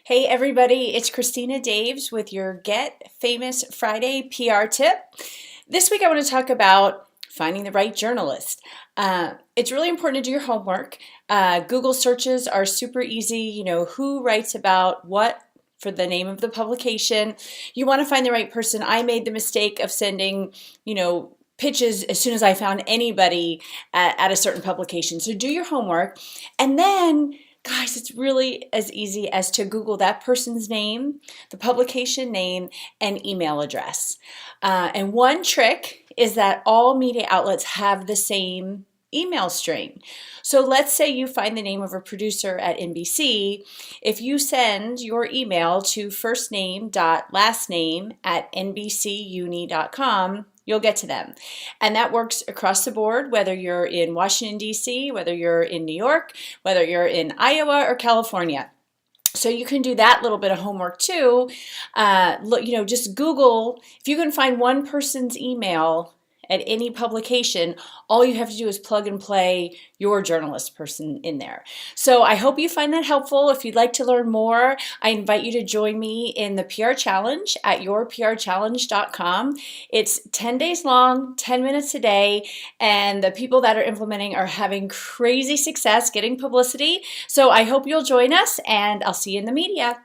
Hey everybody, it's Christina Daves with your Get Famous Friday PR tip. This week I want to talk about finding the right journalist. It's really important to do your homework. Google searches are super easy. You know, who writes about what for the name of the publication. You want to find the right person. I made the mistake of sending, pitches as soon as I found anybody at a certain publication. So do your homework. And then guys, it's really as easy as to Google that person's name, the publication name, and email address. And one trick is that all media outlets have the same email string. So let's say you find the name of a producer at NBC. If you send your email to firstname.lastname@nbcuni.com, you'll get to them. And that works across the board, whether you're in Washington, D.C., whether you're in New York, whether you're in Iowa or California. So you can do that little bit of homework too. Just Google, if you can find one person's email at any publication, all you have to do is plug and play your journalist person in there. So I hope you find that helpful. If you'd like to learn more, I invite you to join me in the PR Challenge at yourprchallenge.com. It's 10 days long, 10 minutes a day, and the people that are implementing are having crazy success getting publicity. So I hope you'll join us, and I'll see you in the media.